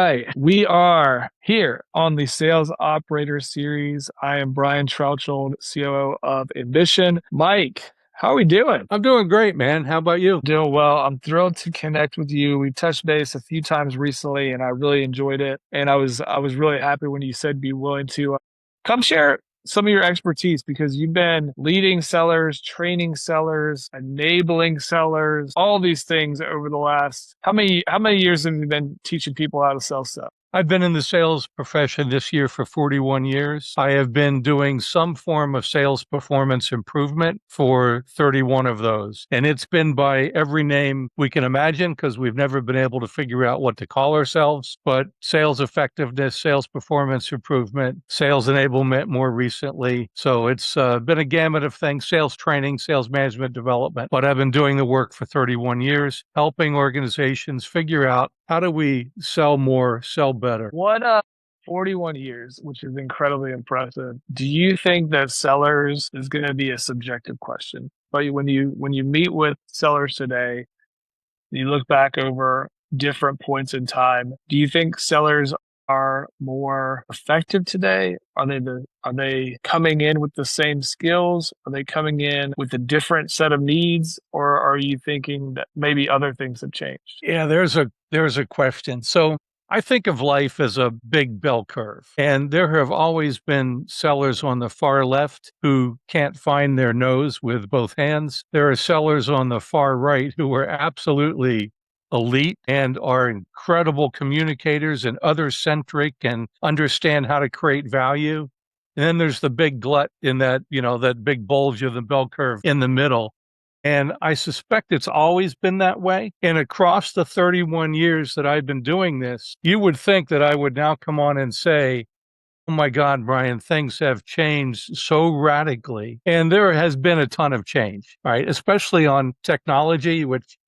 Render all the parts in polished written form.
right. We are here on the Sales Operator Series. I am Brian Trautschold, COO of Ambition. Mike, how are we doing? I'm doing great, man. How about you? Doing well. I'm thrilled to connect with you. We've touched base a few times recently, and I really enjoyed it. And I was really happy when you said be willing to come share some of your expertise because you've been leading sellers, training sellers, enabling sellers, all these things over the last how many years have you been teaching people how to sell stuff? I've been in the sales profession this year for 41 years. I have been doing some form of sales performance improvement for 31 of those. And it's been by every name we can imagine because we've never been able to figure out what to call ourselves. But sales effectiveness, sales performance improvement, sales enablement more recently. So it's been a gamut of things, sales training, sales management development. But I've been doing the work for 31 years, helping organizations figure out how do we sell more, sell better? What 41 years, which is incredibly impressive. Do you think that sellers is going to be a subjective question? But when you meet with sellers today, you look back over different points in time, do you think sellers are more effective today? Are they coming in with the same skills? Are they coming in with a different set of needs? Or are you thinking that maybe other things have changed? Yeah, there's a question. So I think of life as a big bell curve, and there have always been sellers on the far left who can't find their nose with both hands. There are sellers on the far right who are absolutely elite and are incredible communicators and other-centric and understand how to create value. And then there's the big glut in that big bulge of the bell curve in the middle. And I suspect it's always been that way. And across the 31 years that I've been doing this, you would think that I would now come on and say, oh my God, Brian, things have changed so radically. And there has been a ton of change, right? Especially on technology, which,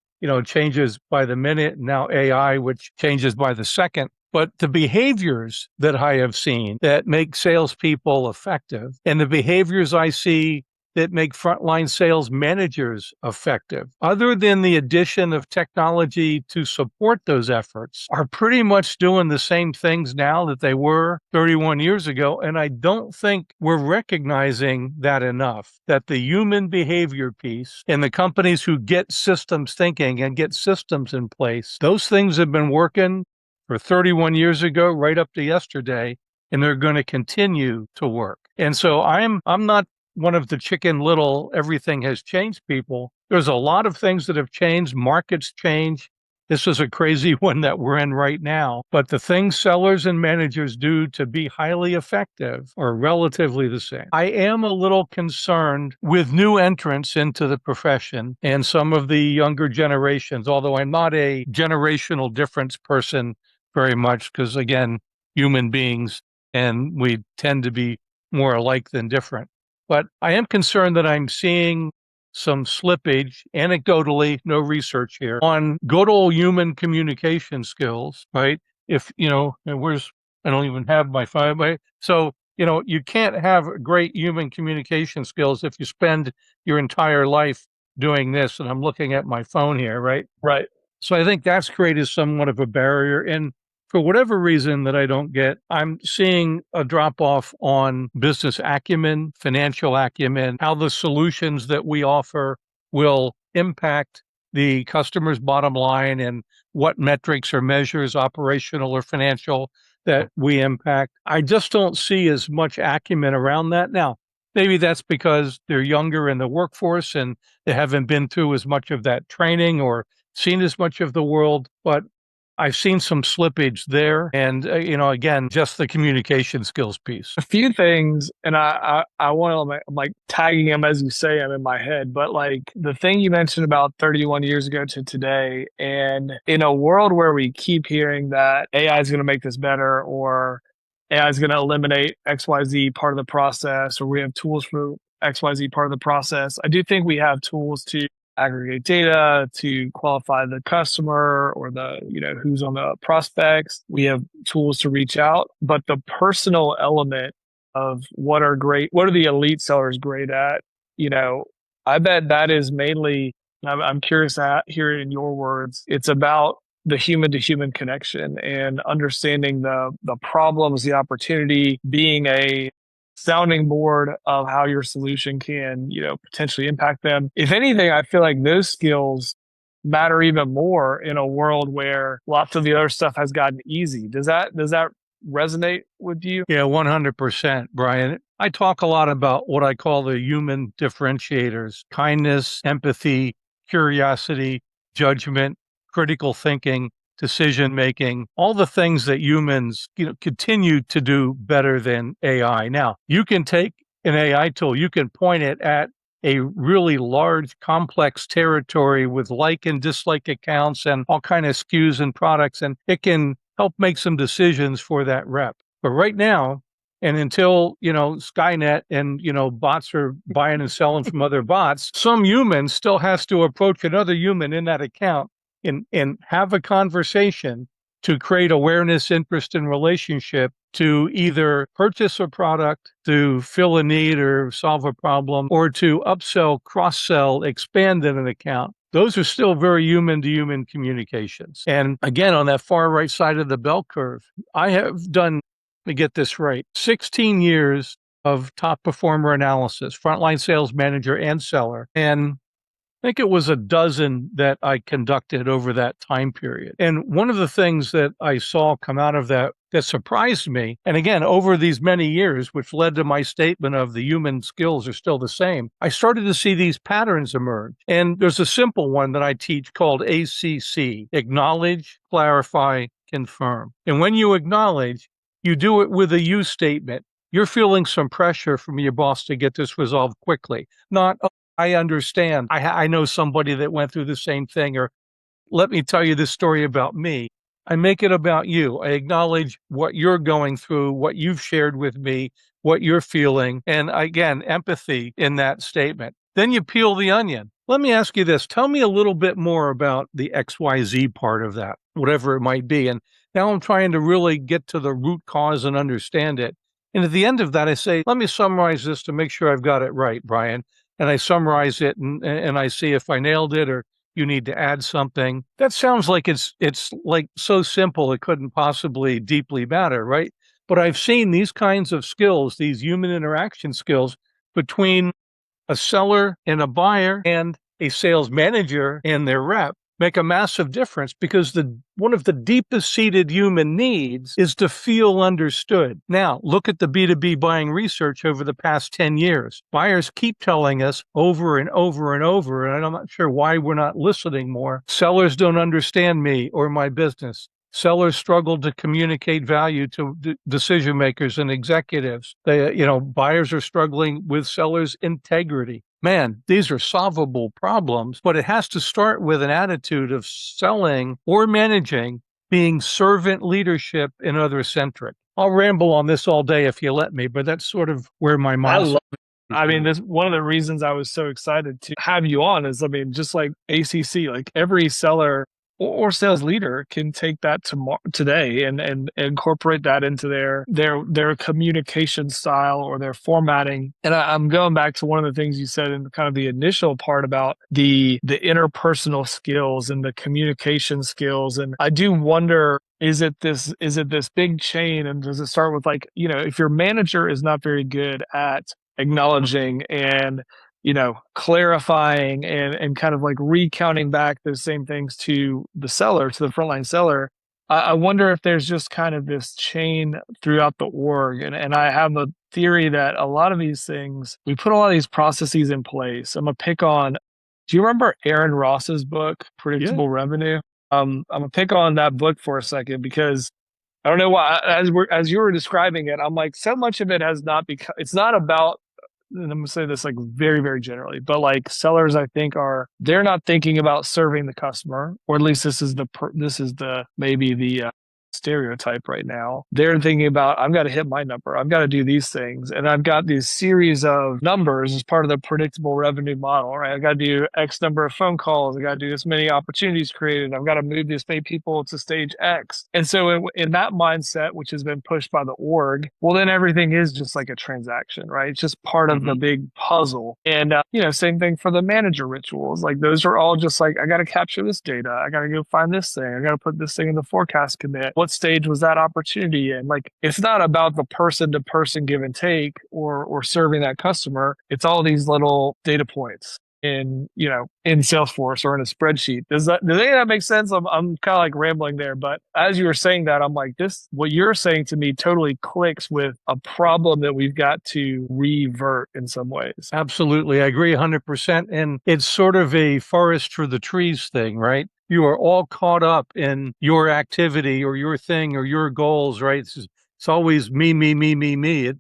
changes by the minute. Now AI, which changes by the second. But the behaviors that I have seen that make salespeople effective and the behaviors I see that make frontline sales managers effective, other than the addition of technology to support those efforts, are pretty much doing the same things now that they were 31 years ago. And I don't think we're recognizing that enough, that the human behavior piece and the companies who get systems thinking and get systems in place, those things have been working for 31 years ago, right up to yesterday, and they're going to continue to work. And so I'm not one of the chicken little everything has changed people. There's a lot of things that have changed. Markets change. This is a crazy one that we're in right now. But the things sellers and managers do to be highly effective are relatively the same. I am a little concerned with new entrants into the profession and some of the younger generations, although I'm not a generational difference person very much because, again, human beings, and we tend to be more alike than different. But I am concerned that I'm seeing some slippage, anecdotally, no research here, on good old human communication skills, right? If, I don't even have my phone, right? So, you can't have great human communication skills if you spend your entire life doing this. And I'm looking at my phone here, right? Right. So I think that's created somewhat of a barrier. And for whatever reason that I don't get, I'm seeing a drop off on business acumen, financial acumen, how the solutions that we offer will impact the customer's bottom line and what metrics or measures, operational or financial, that we impact. I just don't see as much acumen around that. Now, maybe that's because they're younger in the workforce and they haven't been through as much of that training or seen as much of the world, but I've seen some slippage there. And, again, just the communication skills piece. A few things, and I want to I'm like tagging them as you say them in my head, but like the thing you mentioned about 31 years ago to today, and in a world where we keep hearing that AI is going to make this better, or AI is going to eliminate XYZ part of the process, or we have tools for XYZ part of the process, I do think we have tools to aggregate data to qualify the customer or who's on the prospects. We have tools to reach out, but the personal element of what are the elite sellers great at? I bet that is mainly, I'm curious to hear it in your words. It's about the human to human connection and understanding the problems, the opportunity, being a sounding board of how your solution can, potentially impact them. If anything, I feel like those skills matter even more in a world where lots of the other stuff has gotten easy. Does that resonate with you? Yeah, 100%, Brian. I talk a lot about what I call the human differentiators: kindness, empathy, curiosity, judgment, critical thinking, decision making, all the things that humans, continue to do better than AI. Now, you can take an AI tool, you can point it at a really large, complex territory with like and dislike accounts and all kind of SKUs and products, and it can help make some decisions for that rep. But right now, and until, Skynet and, bots are buying and selling from other bots, some human still has to approach another human in that account and have a conversation to create awareness, interest, and relationship to either purchase a product, to fill a need or solve a problem, or to upsell, cross-sell, expand in an account. Those are still very human to human communications. And again, on that far right side of the bell curve, I have done, let me get this right, 16 years of top performer analysis, frontline sales manager and seller. And I think it was a dozen that I conducted over that time period. And one of the things that I saw come out of that surprised me, and again, over these many years, which led to my statement of the human skills are still the same, I started to see these patterns emerge. And there's a simple one that I teach called ACC: acknowledge, clarify, confirm. And when you acknowledge, you do it with a you statement. You're feeling some pressure from your boss to get this resolved quickly, not, I understand. I know somebody that went through the same thing, or let me tell you this story about me. I make it about you. I acknowledge what you're going through, what you've shared with me, what you're feeling, and again, empathy in that statement. Then you peel the onion. Let me ask you this. Tell me a little bit more about the XYZ part of that, whatever it might be. And now I'm trying to really get to the root cause and understand it. And at the end of that, I say, let me summarize this to make sure I've got it right, Brian. And I summarize it and I see if I nailed it or you need to add something. That sounds like it's like so simple it couldn't possibly deeply matter, right? But I've seen these kinds of skills, these human interaction skills between a seller and a buyer and a sales manager and their rep make a massive difference, because one of the deepest seated human needs is to feel understood. Now, look at the B2B buying research over the past 10 years. Buyers keep telling us over and over and over, and I'm not sure why we're not listening more: sellers don't understand me or my business. Sellers struggle to communicate value to decision makers and executives. Buyers are struggling with sellers' integrity. Man, these are solvable problems, but it has to start with an attitude of selling or managing being servant leadership and other-centric. I'll ramble on this all day if you let me, but that's sort of where my mindset. I mean, this one of the reasons I was so excited to have you on is, I mean, just like ACC, like every seller or sales leader can take that today and incorporate that into their communication style or their formatting. And I'm going back to one of the things you said in kind of the initial part about the interpersonal skills and the communication skills. And I do wonder, is it this big chain, and does it start with, like, if your manager is not very good at acknowledging and clarifying and kind of like recounting back those same things to the seller, to the frontline seller, I wonder if there's just kind of this chain throughout the org. And I have a theory that a lot of these things, we put a lot of these processes in place. I'm going to pick on, do you remember Aaron Ross's book, Predictable Revenue? I'm going to pick on that book for a second, because I don't know why, as you were describing it, I'm like, so much of it has not become, it's not about, and I'm gonna say this like very, very generally, but like sellers, I think they're not thinking about serving the customer, or at least this is the maybe the stereotype right now. They're thinking about, I've got to hit my number. I've got to do these things. And I've got this series of numbers as part of the predictable revenue model, right? I've got to do X number of phone calls. I've got to do this many opportunities created. I've got to move this many people to stage X. And so in that mindset, which has been pushed by the org, well, then everything is just like a transaction, right? It's just part of the big puzzle. And, same thing for the manager rituals. Like those are all just like, I got to capture this data. I got to go find this thing. I got to put this thing in the forecast commit. What stage was that opportunity in? Like, it's not about the person to person give and take or serving that customer. It's all these little data points in Salesforce or in a spreadsheet. Does any of that make sense? I'm kind of like rambling there, but as you were saying that, I'm like, what you're saying to me totally clicks with a problem that we've got to revert in some ways. Absolutely. I agree 100%. And it's sort of a forest for the trees thing, right? You are all caught up in your activity or your thing or your goals, right? It's always me, me, me, me, me.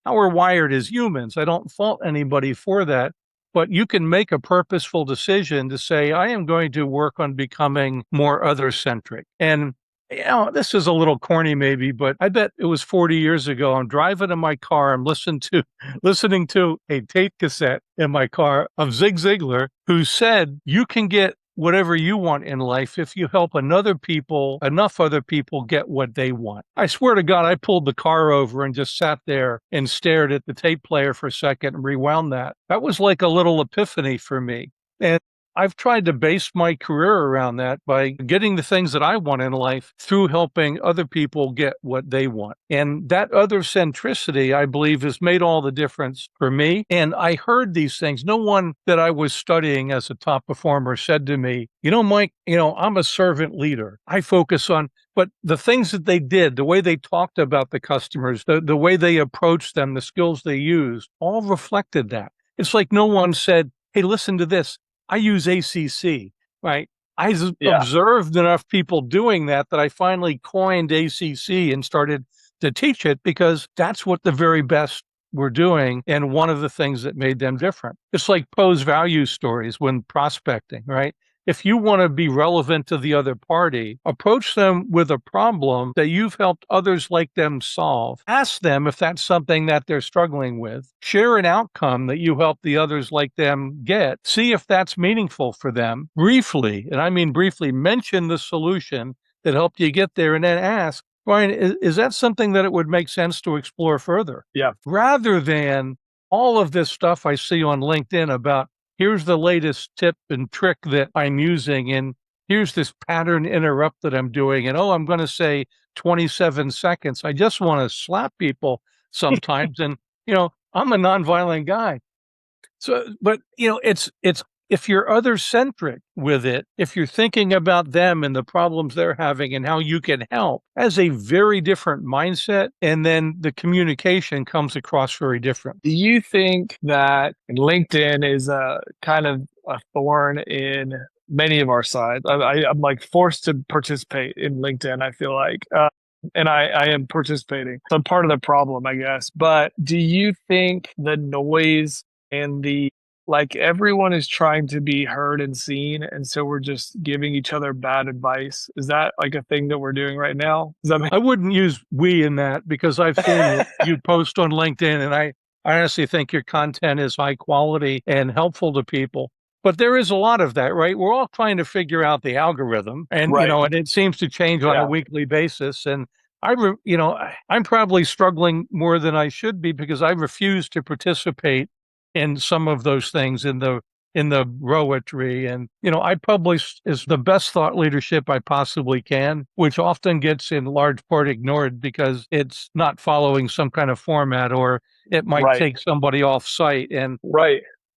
How we're wired as humans. I don't fault anybody for that. But you can make a purposeful decision to say, I am going to work on becoming more other-centric. And this is a little corny maybe, but I bet it was 40 years ago. I'm driving in my car. I'm listening to a tape cassette in my car of Zig Ziglar, who said, you can get whatever you want in life if you help enough other people get what they want. I swear to God, I pulled the car over and just sat there and stared at the tape player for a second and rewound that. That was like a little epiphany for me. And I've tried to base my career around that by getting the things that I want in life through helping other people get what they want. And that other centricity, I believe, has made all the difference for me. And I heard these things. No one that I was studying as a top performer said to me, Mike, I'm a servant leader. I focus on, but the things that they did, the way they talked about the customers, the way they approached them, the skills they used, all reflected that. It's like no one said, hey, listen to this. I use ACC, right? Observed enough people doing that I finally coined ACC and started to teach it because that's what the very best were doing. And one of the things that made them different. It's like Poe's value stories when prospecting, right? If you want to be relevant to the other party, approach them with a problem that you've helped others like them solve. Ask them if that's something that they're struggling with. Share an outcome that you help the others like them get. See if that's meaningful for them. Briefly, and I mean briefly, mention the solution that helped you get there and then ask, Brian, is that something that it would make sense to explore further? Yeah. Rather than all of this stuff I see on LinkedIn about, here's the latest tip and trick that I'm using, and here's this pattern interrupt that I'm doing, and I'm going to say 27 seconds. I just want to slap people sometimes, and I'm a nonviolent guy. So, but it's if you're other-centric with it, if you're thinking about them and the problems they're having and how you can help, as a very different mindset, and then the communication comes across very different. Do you think that LinkedIn is a kind of a thorn in many of our sides? I'm like forced to participate in LinkedIn, I feel like. And I am participating. So I'm part of the problem, I guess. But do you think the noise and everyone is trying to be heard and seen, and so we're just giving each other bad advice? Is that like a thing that we're doing right now? Does that make I wouldn't use we in that because I've seen you post on LinkedIn, and I honestly think your content is high quality and helpful to people. But there is a lot of that, right? We're all trying to figure out the algorithm, and and it seems to change on a weekly basis. And I'm probably struggling more than I should be because I refuse to participate in some of those things in the rowetry. And, I publish is the best thought leadership I possibly can, which often gets in large part ignored because it's not following some kind of format, or it might take somebody off site. And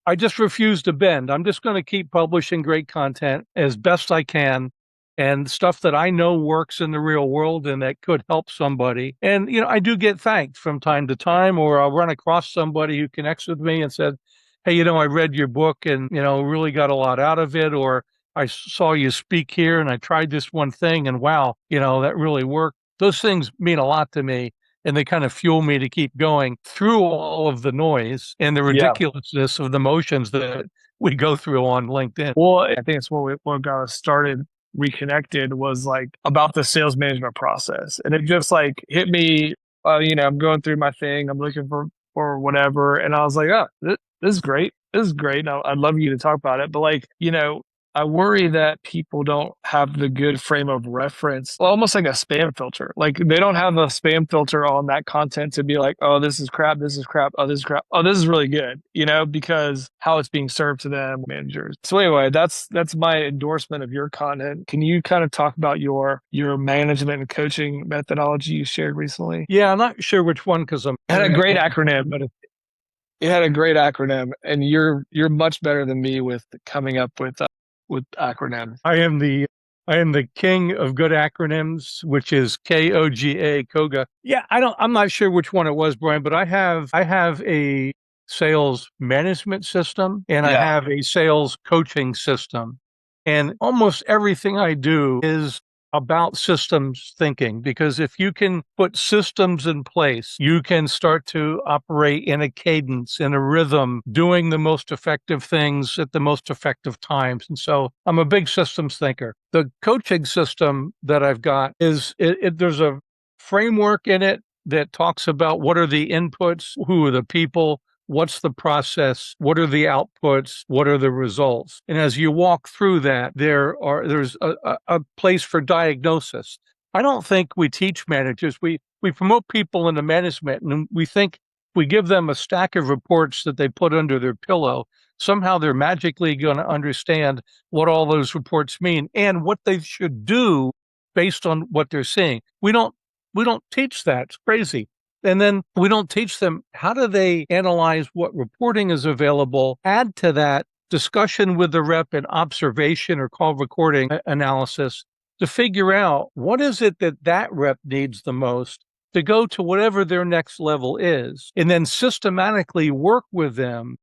I just refuse to bend. I'm just going to keep publishing great content as best I can, and stuff that I know works in the real world and that could help somebody. And, I do get thanked from time to time, or I'll run across somebody who connects with me and said, hey, I read your book and, really got a lot out of it, or I saw you speak here and I tried this one thing and wow, that really worked. Those things mean a lot to me, and they kind of fuel me to keep going through all of the noise and the ridiculousness of the motions that we go through on LinkedIn. Well, I think it's what got us started reconnected was like about the sales management process. And it just like hit me, I'm going through my thing, I'm looking for whatever. And I was like, oh, this is great. This is great. And I'd love you to talk about it. But like, I worry that people don't have the good frame of reference, almost like a spam filter. Like they don't have a spam filter on that content to be like, oh, this is crap, this is crap, oh, this is crap, oh, this is really good, because how it's being served to them managers. So anyway, that's my endorsement of your content. Can you kind of talk about your management and coaching methodology you shared recently? Yeah, I'm not sure which one because I'm It had a great acronym, but it had a great acronym, and you're much better than me with coming up with acronyms. I am the king of good acronyms, which is KOGA, Koga. Yeah, I'm not sure which one it was, Brian, but I have a sales management system and I Yeah. have a sales coaching system. And almost everything I do is about systems thinking, because if you can put systems in place, you can start to operate in a cadence, in a rhythm, doing the most effective things at the most effective times. And so I'm a big systems thinker. The coaching system that I've got there's a framework in it that talks about what are the inputs, who are the people, what's the process, what are the outputs, what are the results. And as you walk through that, there's a place for diagnosis. I don't think we teach managers. We promote people into management, and we think we give them a stack of reports that they put under their pillow. Somehow they're magically going to understand what all those reports mean and what they should do based on what they're seeing. We don't teach that. It's crazy. And then we don't teach them how do they analyze what reporting is available, add to that discussion with the rep and observation or call recording analysis to figure out what is it that rep needs the most to go to whatever their next level is, and then systematically work with them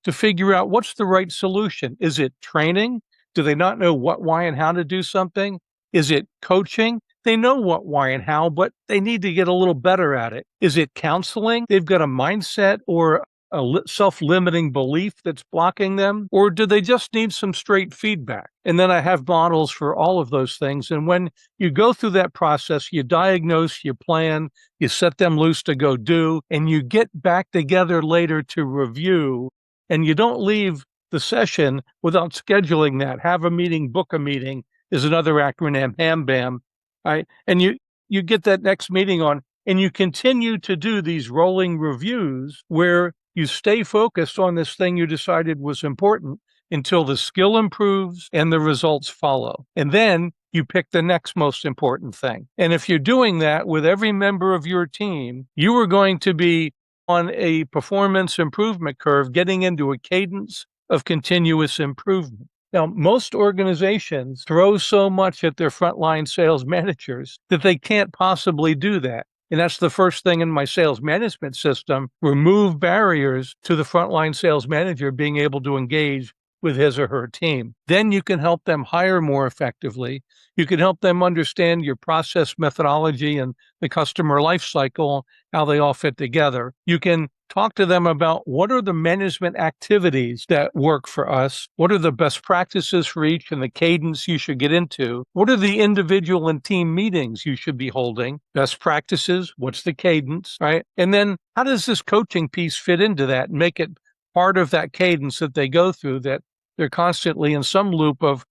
to figure out what's the right solution. Is it training? Do they not know what, why, and how to do something? Is it coaching? They know what, why, and how, but they need to get a little better at it. Is it counseling? They've got a mindset or a self-limiting belief that's blocking them, or do they just need some straight feedback? And then I have models for all of those things. And when you go through that process, you diagnose, you plan, you set them loose to go do, and you get back together later to review, and you don't leave the session without scheduling that. Have a meeting, book a meeting is another acronym, HAM-BAM. Right? And you get that next meeting on, and you continue to do these rolling reviews where you stay focused on this thing you decided was important until the skill improves and the results follow. And then you pick the next most important thing. And if you're doing that with every member of your team, you are going to be on a performance improvement curve, getting into a cadence of continuous improvement. Now, most organizations throw so much at their frontline sales managers that they can't possibly do that. And that's the first thing in my sales management system: remove barriers to the frontline sales manager being able to engage with his or her team. Then you can help them hire more effectively. You can help them understand your process methodology and the customer life cycle, how they all fit together. You can talk to them about what are the management activities that work for us, what are the best practices for each and the cadence you should get into, what are the individual and team meetings you should be holding, best practices, what's the cadence, right? And then how does this coaching piece fit into that and make it part of that cadence that they go through, that they're constantly in some loop of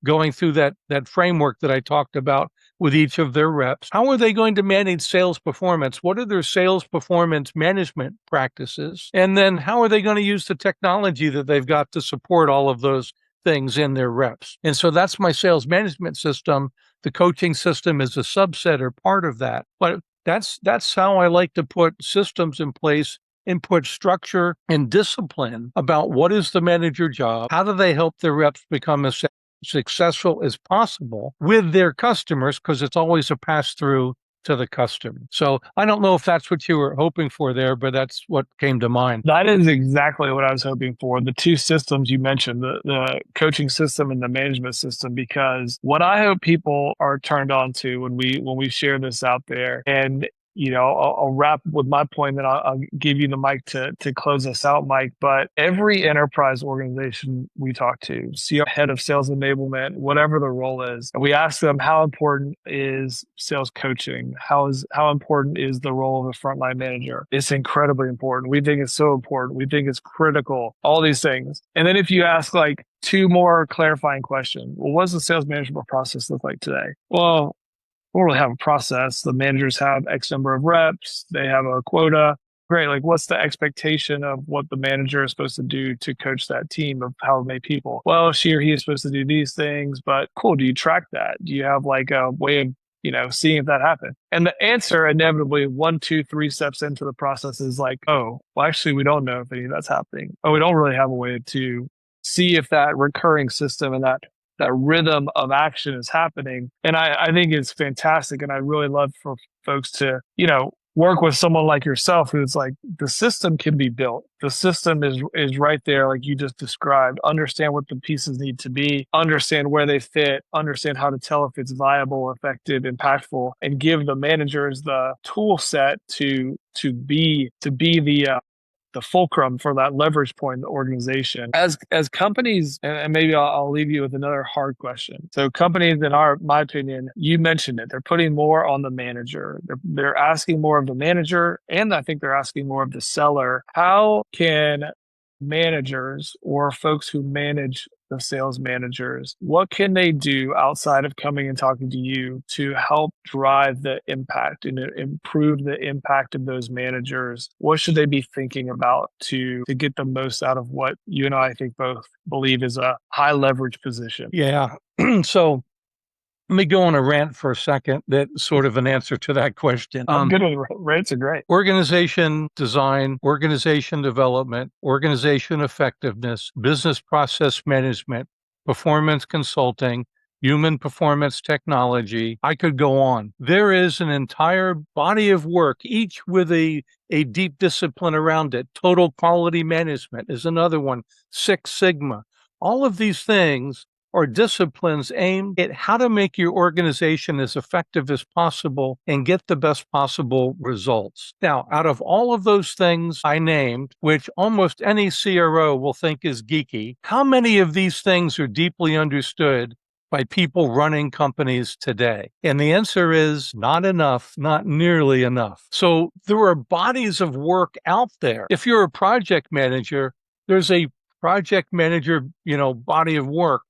going through that framework that I talked about with each of their reps. How are they going to manage sales performance? What are their sales performance management practices? And then how are they going to use the technology that they've got to support all of those things in their reps? And so that's my sales management system. The coaching system is a subset or part of that. But that's how I like to put systems in place and put structure and discipline about what is the manager job, how do they help their reps become as successful as possible with their customers, because it's always a pass-through to the customer. So I don't know if that's what you were hoping for there, but that's what came to mind. That is exactly what I was hoping for. The two systems you mentioned, the coaching system and the management system, because what I hope people are turned on to when we share this out there, and I'll wrap with my point, then I'll give you the mic to close us out, Mike. But every enterprise organization we talk to, CEO, head of sales enablement, whatever the role is, and we ask them how important is sales coaching? How important is the role of a frontline manager? It's incredibly important. We think it's so important. We think it's critical. All these things. And then if you ask like two more clarifying questions, well, what does the sales management process look like today? Well, we don't really have a process. The managers have X number of reps. They have a quota. Great. Like, what's the expectation of what the manager is supposed to do to coach that team of how many people? Well, she or he is supposed to do these things, but cool. Do you track that? Do you have like a way of, seeing if that happens? And the answer inevitably 1, 2, 3 steps into the process is like, oh, well, actually, we don't know if any of that's happening. Oh, we don't really have a way to see if that recurring system and that rhythm of action is happening. And I think it's fantastic. And I really love for folks to, work with someone like yourself who's like, the system can be built. The system is right there, like you just described. Understand what the pieces need to be, understand where they fit, understand how to tell if it's viable, effective, impactful, and give the managers the tool set to be the fulcrum for that leverage point in the organization. As companies, and maybe I'll leave you with another hard question. So companies, in my opinion, you mentioned it, they're putting more on the manager. They're asking more of the manager, and I think they're asking more of the seller. How can managers or folks who manage the sales managers, what can they do outside of coming and talking to you to help drive the impact and improve the impact of those managers? What should they be thinking about to get the most out of what you and I think both believe is a high leverage position? Yeah. So let me go on a rant for a second. That's sort of an answer to that question. I'm good with rants are great. Organization design, organization development, organization effectiveness, business process management, performance consulting, human performance technology. I could go on. There is an entire body of work, each with a deep discipline around it. Total quality management is another one. Six Sigma. All of these things are disciplines aimed at how to make your organization as effective as possible and get the best possible results. Now, out of all of those things I named, which almost any CRO will think is geeky, how many of these things are deeply understood by people running companies today? And the answer is not enough, not nearly enough. So there are bodies of work out there. If you're a project manager, there's a project manager, body of work,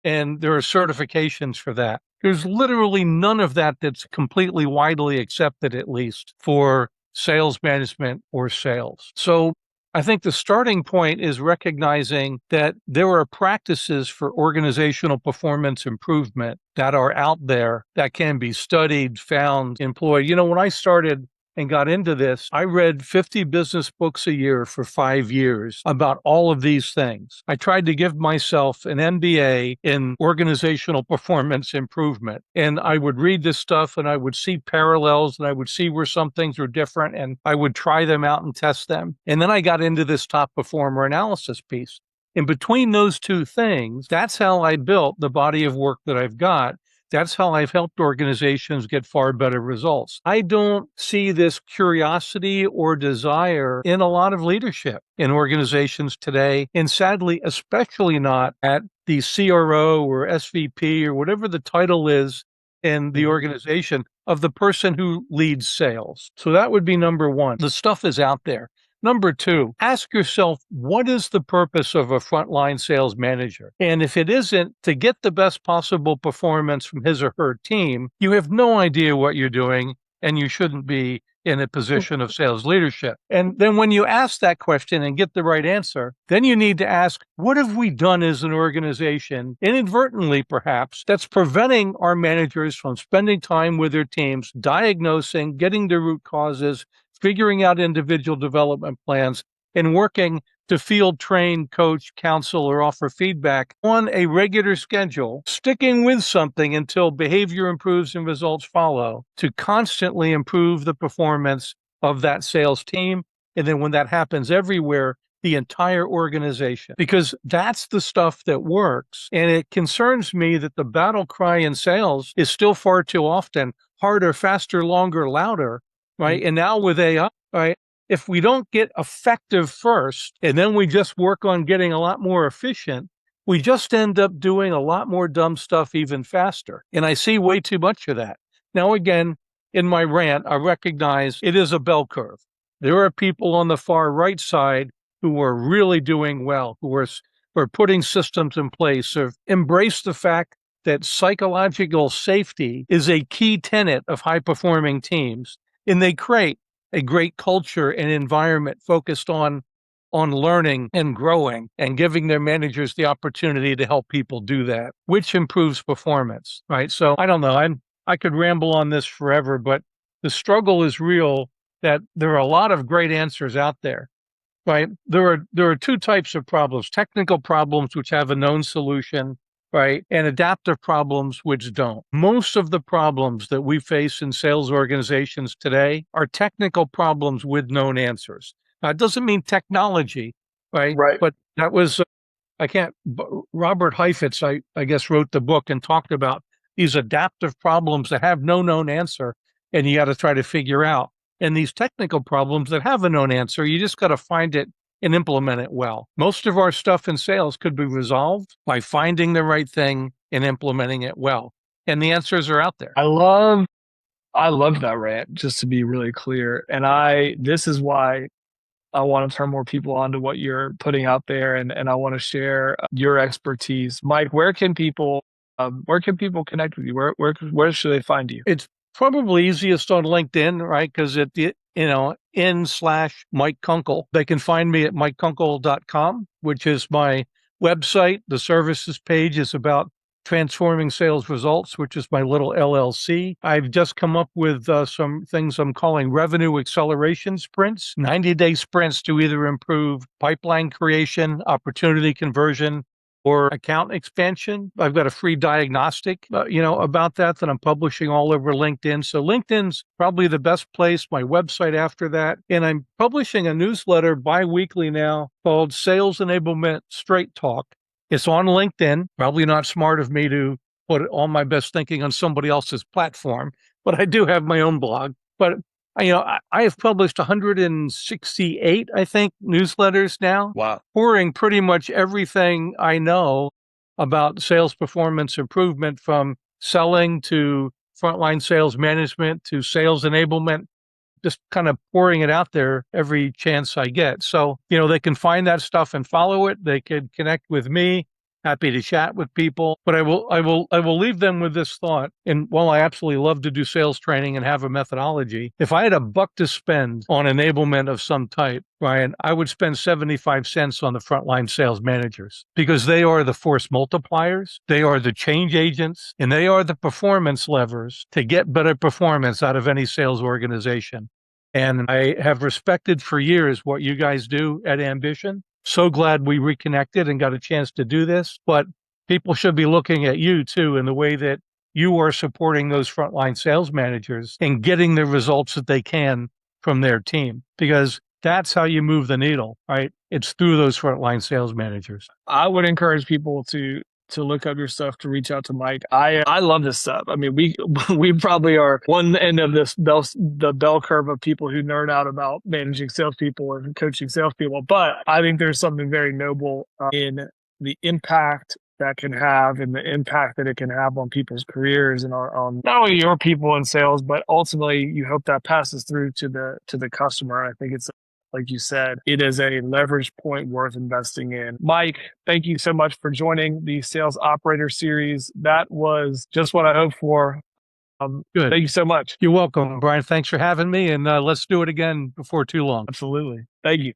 and there are certifications for that. There's literally none of that that's completely widely accepted, at least for sales management or sales. So I think the starting point is recognizing that there are practices for organizational performance improvement that are out there that can be studied, found, employed. When I started and got into this, I read 50 business books a year for 5 years about all of these things. I tried to give myself an MBA in organizational performance improvement. And I would read this stuff and I would see parallels and I would see where some things were different and I would try them out and test them. And then I got into this top performer analysis piece. In between those two things, that's how I built the body of work that I've got. That's how I've helped organizations get far better results. I don't see this curiosity or desire in a lot of leadership in organizations today, and sadly, especially not at the CRO or SVP or whatever the title is in the organization of the person who leads sales. So that would be number one. The stuff is out there. Number two, ask yourself, what is the purpose of a frontline sales manager? And if it isn't to get the best possible performance from his or her team, you have no idea what you're doing, and you shouldn't be in a position of sales leadership. And then when you ask that question and get the right answer, then you need to ask, what have we done as an organization, inadvertently perhaps, that's preventing our managers from spending time with their teams, diagnosing, getting to root causes, figuring out individual development plans, and working to field, train, coach, counsel, or offer feedback on a regular schedule, sticking with something until behavior improves and results follow, to constantly improve the performance of that sales team. And then when that happens everywhere, the entire organization, because that's the stuff that works. And it concerns me that the battle cry in sales is still far too often harder, faster, longer, louder, right? And now with AI, right, if we don't get effective first and then we just work on getting a lot more efficient, we just end up doing a lot more dumb stuff even faster. And I see way too much of that. Now, again, in my rant, I recognize it is a bell curve. There are people on the far right side who are really doing well, who are putting systems in place, have embraced the fact that psychological safety is a key tenet of high performing teams. And they create a great culture and environment focused on learning and growing and giving their managers the opportunity to help people do that, which improves performance, right? So I don't know. I could ramble on this forever, but the struggle is real that there are a lot of great answers out there, right? There are two types of problems: technical problems, which have a known solution, right? And adaptive problems, which don't. Most of the problems that we face in sales organizations today are technical problems with known answers. Now, it doesn't mean technology, right? Right. But that was, I can't, Robert Heifetz, I guess, wrote the book and talked about these adaptive problems that have no known answer, and you got to try to figure out. And these technical problems that have a known answer, you just got to find it and implement it well. Most of our stuff in sales could be resolved by finding the right thing and implementing it well. And the answers are out there. I love that rant, just to be really clear. And this is why I want to turn more people on to what you're putting out there, and I want to share your expertise. Mike, where can people connect with you? Where should they find you? It's probably easiest on LinkedIn, right? Because in/Mike Kunkle, they can find me at MikeKunkel.com, which is my website. The services page is about transforming sales results, which is my little LLC. I've just come up with some things I'm calling revenue acceleration sprints, 90-day sprints to either improve pipeline creation, opportunity conversion, or account expansion. I've got a free diagnostic, about that I'm publishing all over LinkedIn. So LinkedIn's probably the best place. My website after that. And I'm publishing a newsletter bi-weekly now called Sales Enablement Straight Talk. It's on LinkedIn. Probably not smart of me to put all my best thinking on somebody else's platform, but I do have my own blog. But I have published 168, I think, newsletters now. Wow. Pouring pretty much everything I know about sales performance improvement, from selling to frontline sales management to sales enablement, just kind of pouring it out there every chance I get. So, they can find that stuff and follow it. They can connect with me. Happy to chat with people, but I will leave them with this thought. And while I absolutely love to do sales training and have a methodology, if I had $1 to spend on enablement of some type, Brian, I would spend 75 cents on the frontline sales managers, because they are the force multipliers, they are the change agents, and they are the performance levers to get better performance out of any sales organization. And I have respected for years what you guys do at Ambition. So glad we reconnected and got a chance to do this. But people should be looking at you too, in the way that you are supporting those frontline sales managers and getting the results that they can from their team, because that's how you move the needle, right? It's through those frontline sales managers. I would encourage people to look up your stuff, to reach out to Mike. I love this stuff. I mean, we probably are one end of the bell curve of people who nerd out about managing salespeople and coaching salespeople. But I think there's something very noble in the impact that can have, and the impact that it can have on people's careers and on not only your people in sales, but ultimately you hope that passes through to the customer. I think it's, like you said, it is a leverage point worth investing in. Mike, thank you so much for joining the Sales Operator Series. That was just what I hoped for. Good. Thank you so much. You're welcome, Brian. Thanks for having me. And let's do it again before too long. Absolutely. Thank you.